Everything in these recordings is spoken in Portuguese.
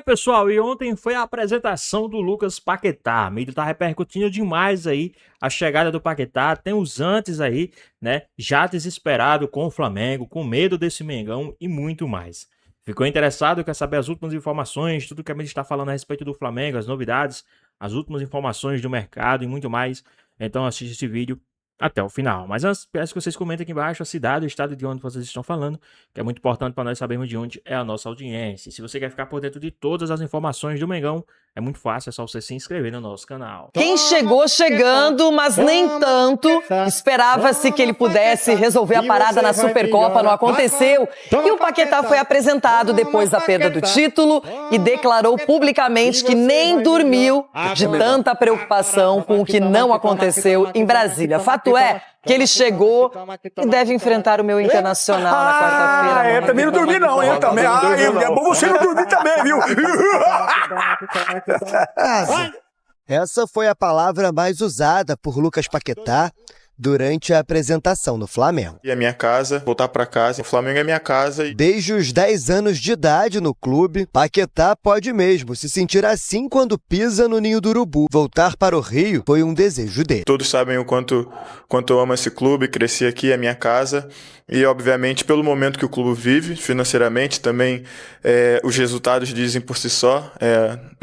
Pessoal, e ontem foi a apresentação do Lucas Paquetá. A mídia tá repercutindo demais aí a chegada do Paquetá. Tem os antes aí, né? Já desesperado com o Flamengo, com medo desse Mengão e muito mais. Ficou interessado? Quer saber as últimas informações, tudo que a mídia está falando a respeito do Flamengo, as novidades, as últimas informações do mercado e muito mais? Então assiste esse vídeo até o final. Mas antes, peço que vocês comentem aqui embaixo a cidade, o estado de onde vocês estão falando, que é muito importante para nós sabermos de onde é a nossa audiência. E se você quer ficar por dentro de todas as informações do Mengão, é muito fácil, é só você se inscrever no nosso canal. Quem chegou chegando, mas nem tanto. Esperava-se que ele pudesse resolver a parada na Supercopa, não aconteceu. E o Paquetá foi apresentado depois da perda do título e declarou publicamente que nem dormiu de tanta preocupação com o que não aconteceu em Brasília. Fato é que ele chegou e deve enfrentar o meu Internacional na quarta-feira. Também não dormi não, hein? Também. É bom você não dormir também, viu? Essa foi a palavra mais usada por Lucas Paquetá durante a apresentação no Flamengo. E a minha casa, voltar para casa, o Flamengo é minha casa. Desde os 10 anos de idade no clube, Paquetá pode mesmo se sentir assim quando pisa no ninho do urubu. Voltar para o Rio foi um desejo dele. Todos sabem o quanto eu amo esse clube, cresci aqui, é minha casa. E, obviamente, pelo momento que o clube vive, financeiramente, também os resultados dizem por si só.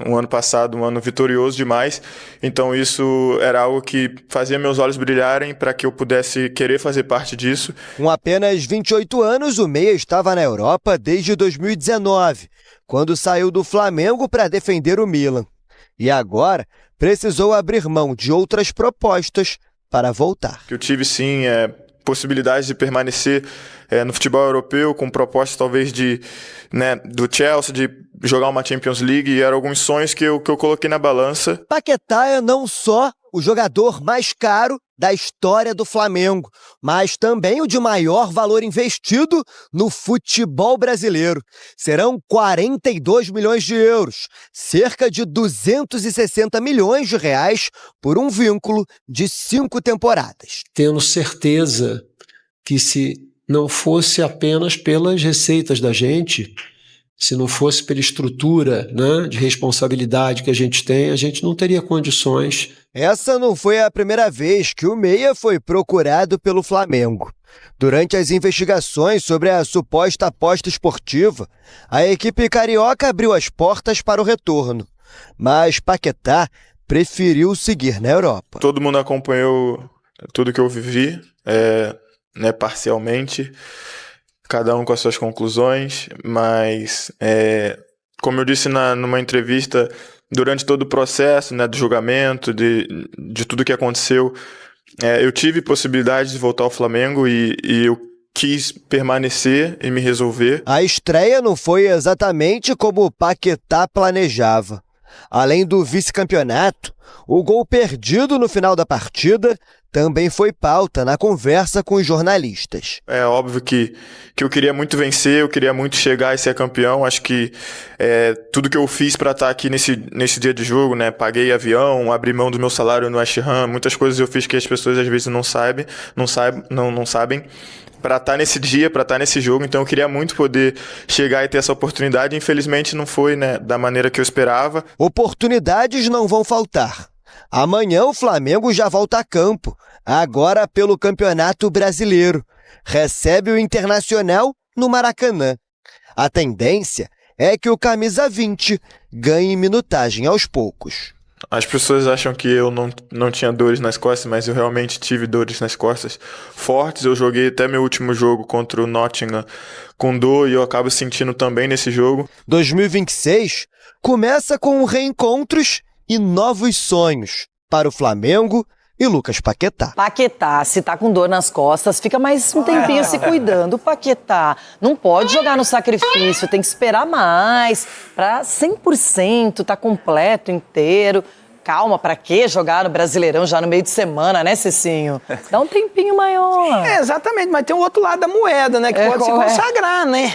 Um ano passado, um ano vitorioso demais. Então, isso era algo que fazia meus olhos brilharem para que eu pudesse querer fazer parte disso. Com apenas 28 anos, o Meia estava na Europa desde 2019, quando saiu do Flamengo para defender o Milan. E agora, precisou abrir mão de outras propostas para voltar. Eu tive, sim, possibilidades de permanecer no futebol europeu, com propostas talvez do Chelsea, de jogar uma Champions League, e eram alguns sonhos que eu coloquei na balança. Paquetá é não só o jogador mais caro da história do Flamengo, mas também o de maior valor investido no futebol brasileiro. Serão 42 milhões de euros, cerca de 260 milhões de reais por um vínculo de 5 temporadas. Tendo certeza que se não fosse apenas pelas receitas da gente, se não fosse pela estrutura, né, de responsabilidade que a gente não teria condições. Essa não foi a primeira vez que o Meia foi procurado pelo Flamengo. Durante as investigações sobre a suposta aposta esportiva, a equipe carioca abriu as portas para o retorno. Mas Paquetá preferiu seguir na Europa. Todo mundo acompanhou tudo que eu vivi, parcialmente, cada um com as suas conclusões, mas, como eu disse numa entrevista, durante todo o processo, do julgamento, de tudo que aconteceu, eu tive possibilidade de voltar ao Flamengo e eu quis permanecer e me resolver. A estreia não foi exatamente como o Paquetá planejava. Além do vice-campeonato, o gol perdido no final da partida também foi pauta na conversa com os jornalistas. É óbvio que eu queria muito vencer, eu queria muito chegar e ser campeão. Acho que tudo que eu fiz para estar aqui nesse dia de jogo, paguei avião, abri mão do meu salário no West Ham, muitas coisas eu fiz que as pessoas às vezes não sabem, para estar nesse dia, para estar nesse jogo. Então eu queria muito poder chegar e ter essa oportunidade. Infelizmente não foi da maneira que eu esperava. Oportunidades não vão faltar. Amanhã o Flamengo já volta a campo, agora pelo Campeonato Brasileiro. Recebe o Internacional no Maracanã. A tendência é que o camisa 20 ganhe minutagem aos poucos. As pessoas acham que eu não tinha dores nas costas, mas eu realmente tive dores nas costas fortes. Eu joguei até meu último jogo contra o Nottingham com dor e eu acabo sentindo também nesse jogo. 2026 começa com reencontros e novos sonhos para o Flamengo e Lucas Paquetá. Paquetá, se tá com dor nas costas, fica mais um tempinho se cuidando. Paquetá, não pode jogar no sacrifício, tem que esperar mais para 100%, tá completo, inteiro. Calma, pra que jogar no Brasileirão já no meio de semana, né, Cicinho? Dá um tempinho maior. Exatamente, mas tem o outro lado da moeda, né? Que pode se consagrar, né?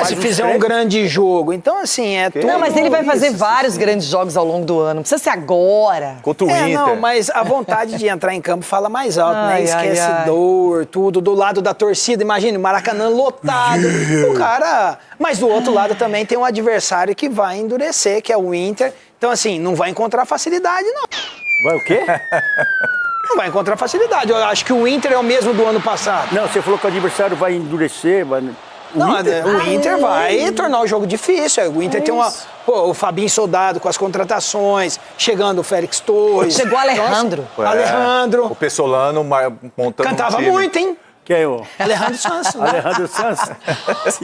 Se fizer um grande jogo. Então, assim, tudo... Não, mas ele vai fazer vários grandes jogos ao longo do ano. Não precisa ser agora. Contra o Inter. Não, mas a vontade de entrar em campo fala mais alto, né? Esquece dor, tudo. Do lado da torcida, imagina, o Maracanã lotado. O cara... Mas do outro lado também tem um adversário que vai endurecer, que é o Inter. Então, assim, não vai encontrar facilidade, não. Vai o quê? Não vai encontrar facilidade. Eu acho que o Inter é o mesmo do ano passado. Não, você falou que o adversário vai endurecer, vai... O Inter vai tornar o jogo difícil. O Inter tem o Fabinho Soldado com as contratações, chegando o Félix Torres. Chegou o Alejandro. Alejandro. O Pessolano montando Cantava um time. muito, hein? Quem é o... Alejandro Sanz. Né? Alejandro Sanz.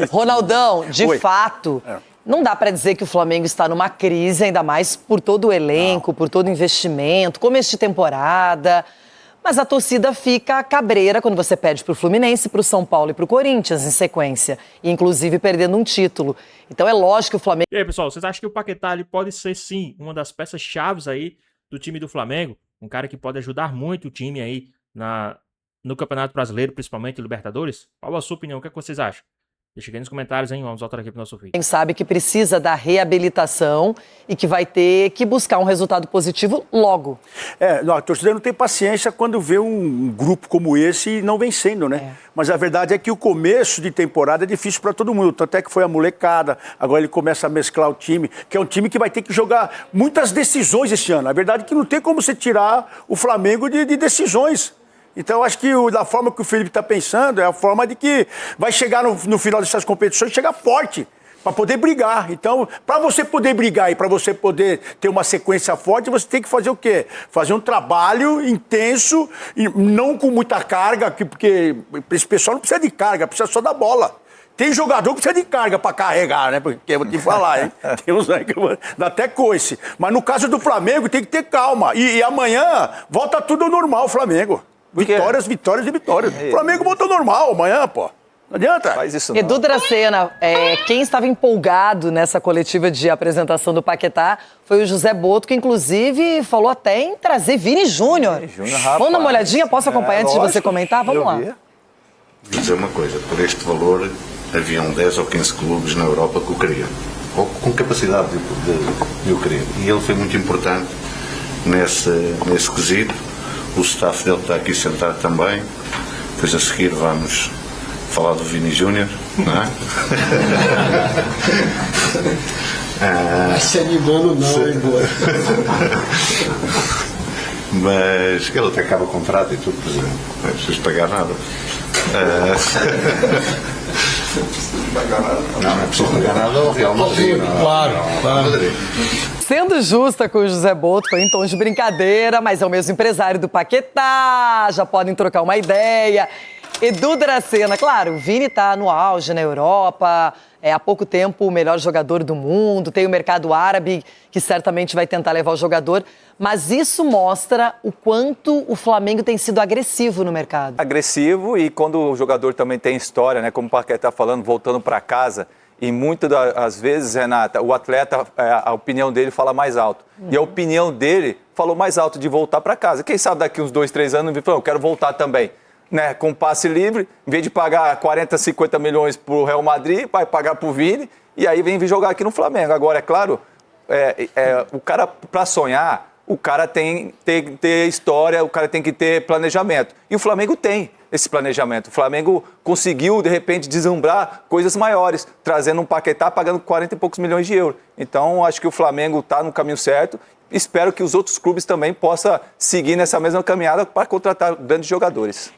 Ronaldão, de fato, não dá pra dizer que o Flamengo está numa crise, ainda mais por todo o elenco, por todo o investimento, começo de temporada. Mas a torcida fica cabreira quando você perde pro Fluminense, pro São Paulo e pro Corinthians em sequência. E inclusive perdendo um título. Então é lógico que o Flamengo... E aí, pessoal, vocês acham que o Paquetá ele pode ser, sim, uma das peças-chaves aí do time do Flamengo? Um cara que pode ajudar muito o time aí no Campeonato Brasileiro, principalmente Libertadores? Qual a sua opinião? O que é que vocês acham? Deixa aqui nos comentários, hein? Vamos voltar aqui pro nosso vídeo. Quem sabe que precisa da reabilitação e que vai ter que buscar um resultado positivo logo. Não, a torcida não tem paciência quando vê um grupo como esse não vencendo, né? Mas a verdade é que o começo de temporada é difícil para todo mundo. Tanto é que foi a molecada, agora ele começa a mesclar o time, que é um time que vai ter que jogar muitas decisões esse ano. A verdade é que não tem como você tirar o Flamengo de decisões. Então, eu acho que da forma que o Felipe está pensando, é a forma de que vai chegar no final dessas competições, chegar forte, para poder brigar. Então, para você poder brigar e para você poder ter uma sequência forte, você tem que fazer o quê? Fazer um trabalho intenso, e não com muita carga, porque esse pessoal não precisa de carga, precisa só da bola. Tem jogador que precisa de carga para carregar, né? Porque eu vou te falar, hein? Tem uns aí que dá até coice. Mas no caso do Flamengo, tem que ter calma. E amanhã volta tudo ao normal, Flamengo. Vitórias, vitórias e vitórias. O Flamengo voltou normal amanhã, pô. Não adianta. Faz isso não. Edu Dracena, quem estava empolgado nessa coletiva de apresentação do Paquetá foi o José Boto, que inclusive falou até em trazer Vini Júnior. Vamos dar uma olhadinha? Posso acompanhar antes de você comentar? Vamos lá. Vou dizer uma coisa, por este valor haviam 10 ou 15 clubes na Europa que o queriam, ou com capacidade de o querer. E ele foi muito importante nesse quesito. O staff dele está aqui sentado também. Depois a seguir vamos falar do Vini Júnior, não é? Se animando não, hein, boa. Mas ele até acaba o contrato e tudo, por exemplo. Não é preciso pagar nada. Não é preciso pagar nada ao Real Madrid. Claro. Sendo justa com o José Boto, foi em tom de brincadeira, mas é o mesmo empresário do Paquetá, já podem trocar uma ideia. Edu Dracena, claro, o Vini tá no auge na Europa, há pouco tempo o melhor jogador do mundo, tem o mercado árabe que certamente vai tentar levar o jogador, mas isso mostra o quanto o Flamengo tem sido agressivo no mercado. Agressivo, e quando o jogador também tem história, né, como o Paquetá tá falando, voltando para casa, e muitas das vezes, Renata, o atleta, a opinião dele fala mais alto. E a opinião dele falou mais alto de voltar para casa. Quem sabe daqui uns 2, 3 anos ele falou, eu quero voltar também. Né, com passe livre, em vez de pagar 40, 50 milhões para o Real Madrid, vai pagar para o Vini, e aí vem vir jogar aqui no Flamengo. Agora, é claro, o cara, para sonhar, o cara tem que ter história, o cara tem que ter planejamento. E o Flamengo tem esse planejamento. O Flamengo conseguiu, de repente, deslumbrar coisas maiores, trazendo um Paquetá, pagando 40 e poucos milhões de euros. Então, acho que o Flamengo está no caminho certo. Espero que os outros clubes também possam seguir nessa mesma caminhada para contratar grandes jogadores.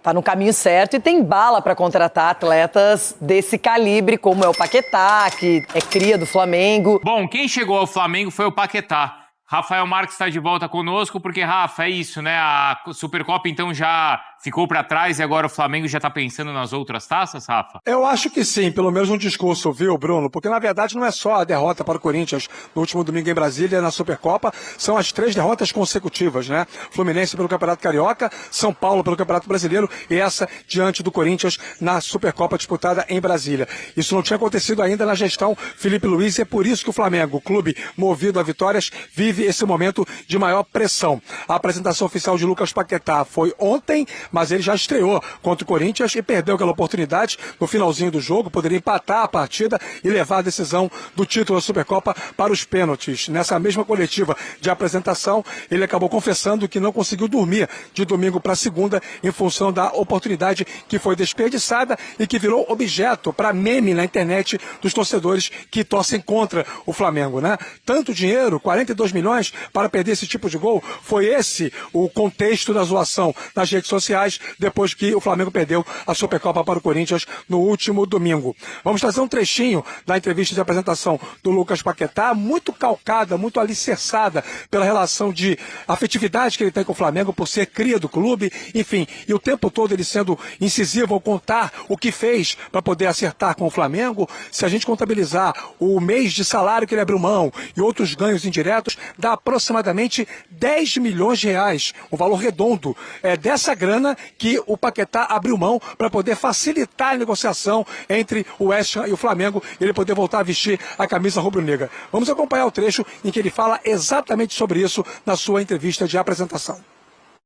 Tá no caminho certo e tem bala para contratar atletas desse calibre, como é o Paquetá, que é cria do Flamengo. Bom, quem chegou ao Flamengo foi o Paquetá. Rafael Marques está de volta conosco, porque, Rafa, é isso, né? A Supercopa, então, já ficou para trás e agora o Flamengo já está pensando nas outras taças, Rafa? Eu acho que sim, pelo menos um discurso, viu, Bruno? Porque, na verdade, não é só a derrota para o Corinthians no último domingo em Brasília, na Supercopa, são as 3 derrotas consecutivas, né? Fluminense pelo Campeonato Carioca, São Paulo pelo Campeonato Brasileiro e essa diante do Corinthians na Supercopa disputada em Brasília. Isso não tinha acontecido ainda na gestão Felipe Luiz e é por isso que o Flamengo, o clube movido a vitórias, vive vive esse momento de maior pressão. A apresentação oficial de Lucas Paquetá foi ontem, mas ele já estreou contra o Corinthians e perdeu aquela oportunidade no finalzinho do jogo, poderia empatar a partida e levar a decisão do título da Supercopa para os pênaltis. Nessa mesma coletiva de apresentação, ele acabou confessando que não conseguiu dormir de domingo para segunda em função da oportunidade que foi desperdiçada e que virou objeto para meme na internet dos torcedores que torcem contra o Flamengo, né? Tanto dinheiro, 42 milhões, para perder esse tipo de gol, foi esse o contexto da zoação nas redes sociais depois que o Flamengo perdeu a Supercopa para o Corinthians no último domingo. Vamos trazer um trechinho da entrevista de apresentação do Lucas Paquetá, muito calcada, muito alicerçada pela relação de afetividade que ele tem com o Flamengo por ser cria do clube, enfim, e o tempo todo ele sendo incisivo ao contar o que fez para poder acertar com o Flamengo. Se a gente contabilizar o mês de salário que ele abriu mão e outros ganhos indiretos, dá aproximadamente 10 milhões de reais, um valor redondo. É dessa grana que o Paquetá abriu mão para poder facilitar a negociação entre o West Ham e o Flamengo, e ele poder voltar a vestir a camisa rubro-negra. Vamos acompanhar o trecho em que ele fala exatamente sobre isso na sua entrevista de apresentação.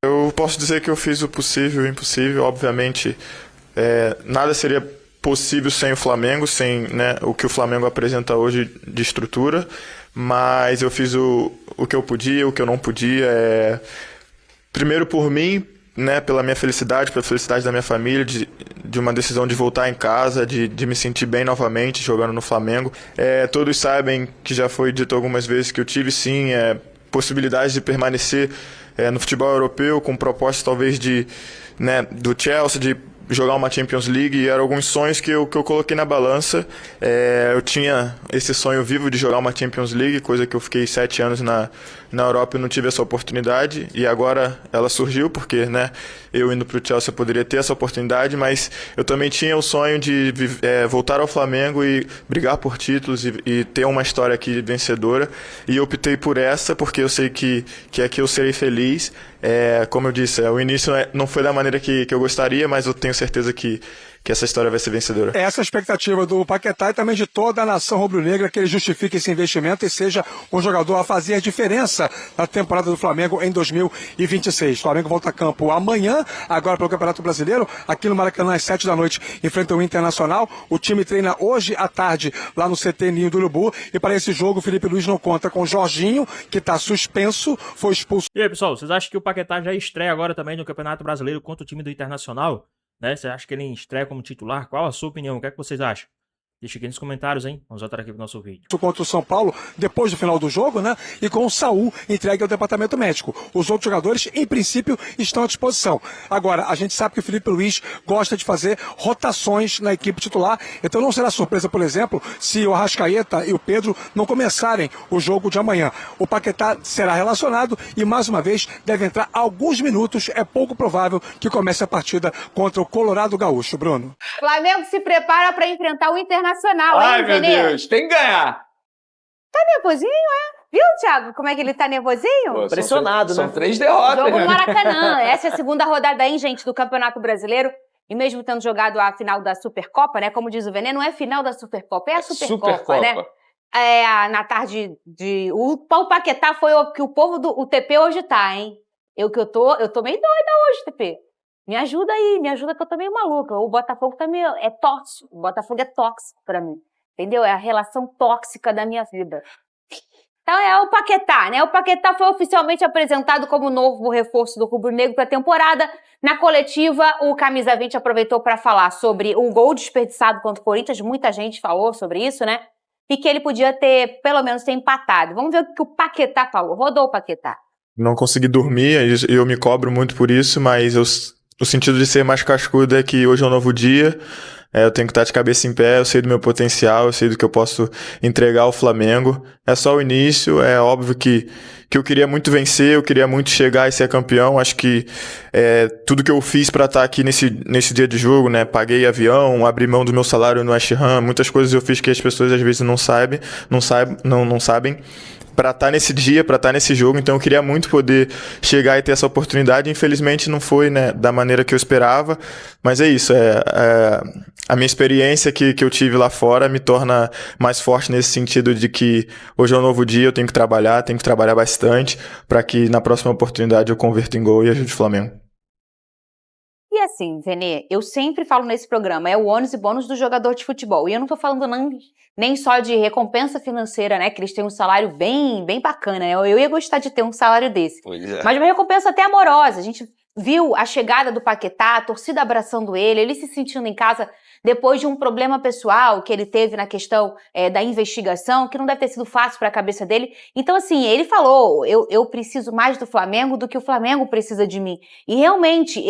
Eu posso dizer que eu fiz o possível e o impossível. Obviamente, nada seria possível sem o Flamengo, sem, né, o que o Flamengo apresenta hoje de estrutura, mas eu fiz o que eu podia, o que eu não podia. Primeiro por mim, né, pela minha felicidade, pela felicidade da minha família, de uma decisão de voltar em casa, de me sentir bem novamente jogando no Flamengo. Todos sabem que já foi dito algumas vezes que eu tive sim possibilidade de permanecer no futebol europeu, com propostas talvez do Chelsea, de jogar uma Champions League, e eram alguns sonhos que eu coloquei na balança. Eu tinha esse sonho vivo de jogar uma Champions League, coisa que eu fiquei 7 anos na Europa e não tive essa oportunidade, e agora ela surgiu, porque, né, eu indo para o Chelsea eu poderia ter essa oportunidade, mas eu também tinha o sonho de voltar ao Flamengo e brigar por títulos e ter uma história aqui vencedora, e eu optei por essa, porque eu sei que aqui eu serei feliz. Como eu disse, o início não foi da maneira que eu gostaria, mas eu tenho certeza que essa história vai ser vencedora. Essa é a expectativa do Paquetá e também de toda a nação rubro-negra, que ele justifique esse investimento e seja um jogador a fazer a diferença na temporada do Flamengo em 2026. O Flamengo volta a campo amanhã, agora pelo Campeonato Brasileiro, aqui no Maracanã às 7 da noite, enfrenta o Internacional. O time treina hoje à tarde lá no CT Ninho do Urubu, e para esse jogo o Felipe Luiz não conta com o Jorginho, que está suspenso, foi expulso. E aí, pessoal, vocês acham que o Paquetá já estreia agora também no Campeonato Brasileiro contra o time do Internacional? Né? Você acha que ele estreia como titular? Qual a sua opinião? O que é que vocês acham? Deixa aqui nos comentários, hein? Vamos voltar aqui pro nosso vídeo. Contra o São Paulo, depois do final do jogo, né? E com o Saul entregue ao departamento médico. Os outros jogadores, em princípio, estão à disposição. Agora, a gente sabe que o Felipe Luiz gosta de fazer rotações na equipe titular, então não será surpresa, por exemplo, se o Arrascaeta e o Pedro não começarem o jogo de amanhã. O Paquetá será relacionado e, mais uma vez, deve entrar alguns minutos. É pouco provável que comece a partida contra o Colorado Gaúcho. Bruno. Flamengo se prepara para enfrentar o Internacional. Ai, hein, meu Venê? Deus, tem que ganhar. Tá nervosinho, Viu, Thiago, como é que ele tá nervosinho? Pô, Pressionado, são né? 3 derrotas. Jogo no Maracanã. Essa é a segunda rodada, hein, gente, do Campeonato Brasileiro. E mesmo tendo jogado a final da Supercopa, né? Como diz o Venê, não é final da Supercopa, é a Supercopa, né? Na tarde de... O Paquetá foi o que o povo do TP hoje tá, hein? Eu tô meio doida hoje, TP. Me ajuda aí, me ajuda que eu tô meio maluca. O Botafogo tá meio... É tóxico. O Botafogo é tóxico pra mim. Entendeu? É a relação tóxica da minha vida. Então é o Paquetá, né? O Paquetá foi oficialmente apresentado como novo reforço do rubro-negro para a temporada. Na coletiva, o Camisa 20 aproveitou para falar sobre o gol desperdiçado contra o Corinthians. Muita gente falou sobre isso, né? E que ele podia ter, pelo menos, ter empatado. Vamos ver o que o Paquetá falou. Rodou o Paquetá. Não consegui dormir, eu me cobro muito por isso, mas o sentido de ser mais cascudo é que hoje é um novo dia. Eu tenho que estar de cabeça em pé, eu sei do meu potencial, eu sei do que eu posso entregar ao Flamengo. É só o início, é óbvio que eu queria muito vencer, eu queria muito chegar e ser campeão. Acho que tudo que eu fiz para estar aqui nesse dia de jogo, né? Paguei avião, abri mão do meu salário no West Ham, muitas coisas eu fiz que as pessoas às vezes não sabem. para estar nesse dia, para estar nesse jogo, então eu queria muito poder chegar e ter essa oportunidade. Infelizmente não foi, né, da maneira que eu esperava, mas é isso, a minha experiência que eu tive lá fora me torna mais forte nesse sentido de que hoje é um novo dia, eu tenho que trabalhar bastante para que na próxima oportunidade eu converta em gol e ajude o Flamengo. E assim, Vene, eu sempre falo nesse programa, é o ônus e bônus do jogador de futebol. E eu não tô falando nem só de recompensa financeira, né? Que eles têm um salário bem bacana, né? Eu ia gostar de ter um salário desse. Pois é. Mas uma recompensa até amorosa. A gente viu a chegada do Paquetá, a torcida abraçando ele se sentindo em casa depois de um problema pessoal que ele teve na questão da investigação, que não deve ter sido fácil para a cabeça dele. Então, assim, ele falou, eu preciso mais do Flamengo do que o Flamengo precisa de mim. E realmente,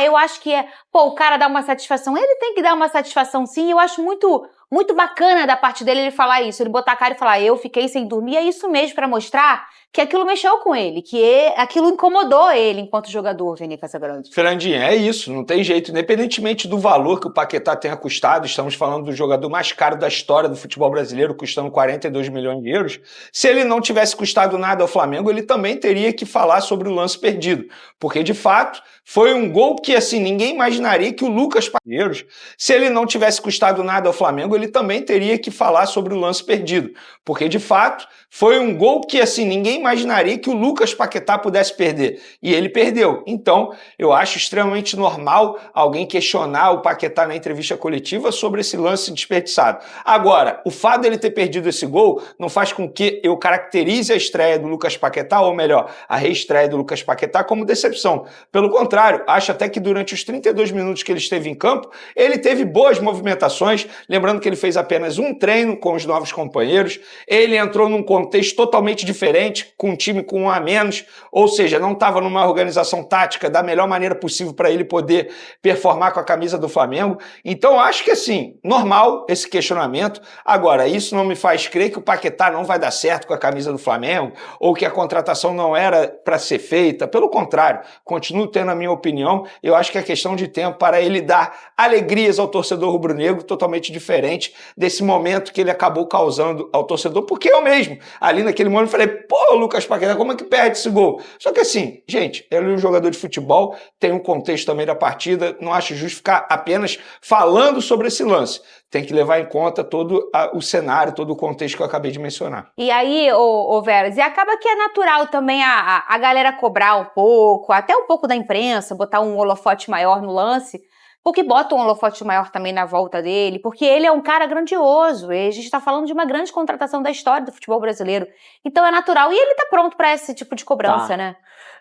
eu acho que o cara dá uma satisfação. Ele tem que dar uma satisfação, sim. Eu acho muito bacana da parte dele ele falar isso, ele botar a cara e falar, eu fiquei sem dormir, é isso mesmo, para mostrar que aquilo mexeu com ele, que aquilo incomodou ele enquanto jogador, Vene Casagrande. Fernandinha, é isso, não tem jeito, independentemente do valor que o Paquetá tenha custado, estamos falando do jogador mais caro da história do futebol brasileiro, custando 42 milhões de euros, se ele não tivesse custado nada ao Flamengo, ele também teria que falar sobre o lance perdido, porque de fato foi um gol que assim, ninguém imaginaria que o Lucas Paquetá, se ele não tivesse custado nada ao Flamengo, ele também teria que falar sobre o lance perdido, porque de fato foi um gol que assim, ninguém imaginaria que o Lucas Paquetá pudesse perder, e ele perdeu. Então, eu acho extremamente normal alguém questionar o Paquetá na entrevista coletiva sobre esse lance desperdiçado. Agora, o fato dele ter perdido esse gol não faz com que eu caracterize a estreia do Lucas Paquetá, ou melhor, a reestreia do Lucas Paquetá como decepção. Pelo contrário, acho até que durante os 32 minutos que ele esteve em campo, ele teve boas movimentações, lembrando que ele fez apenas um treino com os novos companheiros, ele entrou num contexto totalmente diferente, com um time com 1 a menos, ou seja, não estava numa organização tática da melhor maneira possível para ele poder performar com a camisa do Flamengo. Então, acho que assim, normal esse questionamento. Agora, isso não me faz crer que o Paquetá não vai dar certo com a camisa do Flamengo, ou que a contratação não era para ser feita. Pelo contrário, continuo tendo a minha opinião. Eu acho que é questão de tempo para ele dar alegrias ao torcedor rubro-negro, totalmente diferente desse momento que ele acabou causando ao torcedor, porque eu mesmo, ali naquele momento, falei, pô, Lucas Paquetá, como é que perde esse gol? Só que assim, gente, ele é um jogador de futebol, tem um contexto também da partida, não acho justo ficar apenas falando sobre esse lance. Tem que levar em conta todo o cenário, todo o contexto que eu acabei de mencionar. E aí, ô Veras, e acaba que é natural também a galera cobrar um pouco, até um pouco da imprensa, botar um holofote maior no lance, porque bota um holofote maior também na volta dele, porque ele é um cara grandioso, e a gente está falando de uma grande contratação da história do futebol brasileiro. Então é natural, e ele tá pronto para esse tipo de cobrança, né?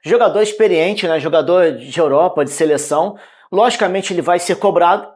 Jogador experiente, né? Jogador de Europa, de seleção, logicamente ele vai ser cobrado,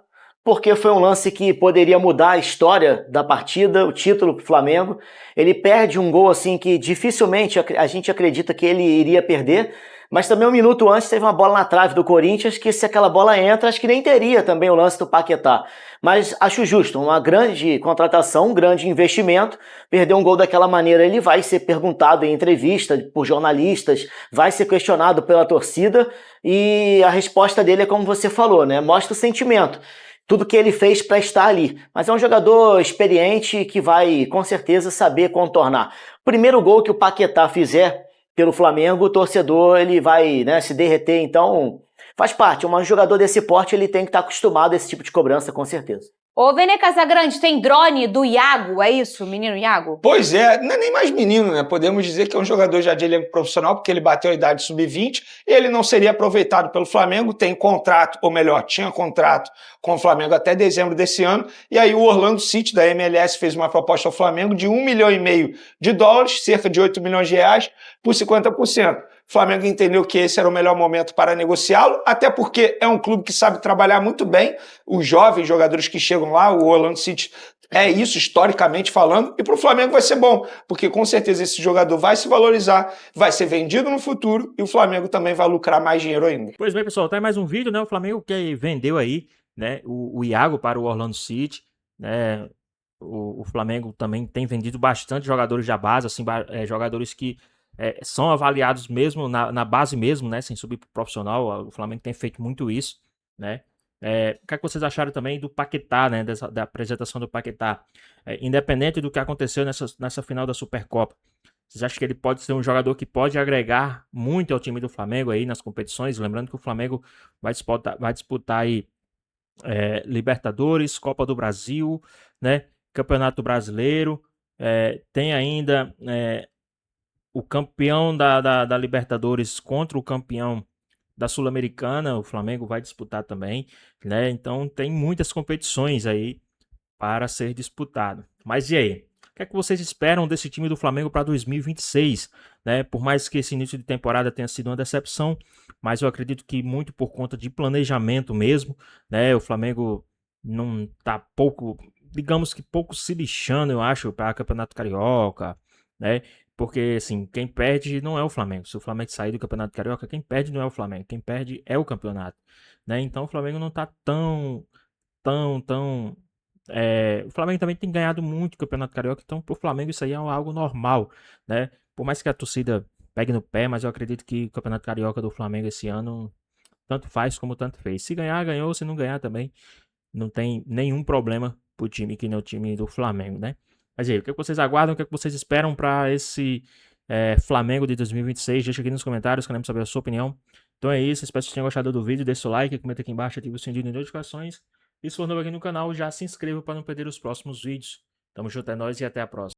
porque foi um lance que poderia mudar a história da partida, o título pro Flamengo. Ele perde um gol assim que dificilmente a gente acredita que ele iria perder, mas também um minuto antes teve uma bola na trave do Corinthians, que se aquela bola entra, acho que nem teria também o lance do Paquetá. Mas acho justo, uma grande contratação, um grande investimento, perder um gol daquela maneira, ele vai ser perguntado em entrevista por jornalistas, vai ser questionado pela torcida, e a resposta dele é como você falou, né? Mostra o sentimento. Tudo que ele fez para estar ali. Mas é um jogador experiente que vai, com certeza, saber contornar. Primeiro gol que o Paquetá fizer pelo Flamengo, o torcedor ele vai, né, se derreter. Então, faz parte. Um jogador desse porte ele tem que estar acostumado a esse tipo de cobrança, com certeza. Ô, Vene Casagrande, tem drone do Iago, é isso, menino Iago? Pois é, não é nem mais menino, né? Podemos dizer que é um jogador já de elenco profissional, porque ele bateu a idade sub-20, e ele não seria aproveitado pelo Flamengo, tem contrato, ou melhor, tinha contrato com o Flamengo até dezembro desse ano, e aí o Orlando City, da MLS, fez uma proposta ao Flamengo de $1,5 milhão, cerca de 8 milhões de reais, por 50%. O Flamengo entendeu que esse era o melhor momento para negociá-lo, até porque é um clube que sabe trabalhar muito bem os jovens jogadores que chegam lá, o Orlando City é isso, historicamente falando, e para o Flamengo vai ser bom, porque com certeza esse jogador vai se valorizar, vai ser vendido no futuro, e o Flamengo também vai lucrar mais dinheiro ainda. Pois bem, pessoal, tá aí mais um vídeo, né? O Flamengo que vendeu aí, né, o Iago para o Orlando City, né? O Flamengo também tem vendido bastante jogadores da base, assim, jogadores que são avaliados mesmo na base mesmo, né? Sem subir pro profissional. O Flamengo tem feito muito isso, né? O que vocês acharam também do Paquetá, né? Da apresentação do Paquetá? Independente do que aconteceu nessa final da Supercopa, Vocês acham que ele pode ser um jogador que pode agregar muito ao time do Flamengo aí nas competições? Lembrando que o Flamengo vai disputar aí Libertadores, Copa do Brasil, né? Campeonato Brasileiro, tem ainda o campeão da Libertadores contra o campeão da Sul-Americana, o Flamengo vai disputar também, né? Então tem muitas competições aí para ser disputado. Mas e aí? O que é que vocês esperam desse time do Flamengo para 2026? Né? Por mais que esse início de temporada tenha sido uma decepção, mas eu acredito que muito por conta de planejamento mesmo, né? O Flamengo não tá pouco, digamos que pouco se lixando, eu acho, para Campeonato Carioca, né? Porque, assim, quem perde não é o Flamengo. Se o Flamengo sair do Campeonato Carioca, quem perde não é o Flamengo. Quem perde é o campeonato, né? Então o Flamengo não tá tão... o Flamengo também tem ganhado muito o Campeonato Carioca, então pro Flamengo isso aí é algo normal, né? Por mais que a torcida pegue no pé, mas eu acredito que o Campeonato Carioca do Flamengo esse ano tanto faz como tanto fez. Se ganhar, ganhou. Se não ganhar também, não tem nenhum problema pro time que não é o time do Flamengo, né? Mas aí, o que vocês aguardam? O que vocês esperam para esse Flamengo de 2026? Deixa aqui nos comentários, queremos saber a sua opinião. Então é isso, espero que vocês tenham gostado do vídeo. Deixa o like, comenta aqui embaixo, ativa o sininho de notificações. E se for novo aqui no canal, já se inscreva para não perder os próximos vídeos. Tamo junto, é nóis e até a próxima.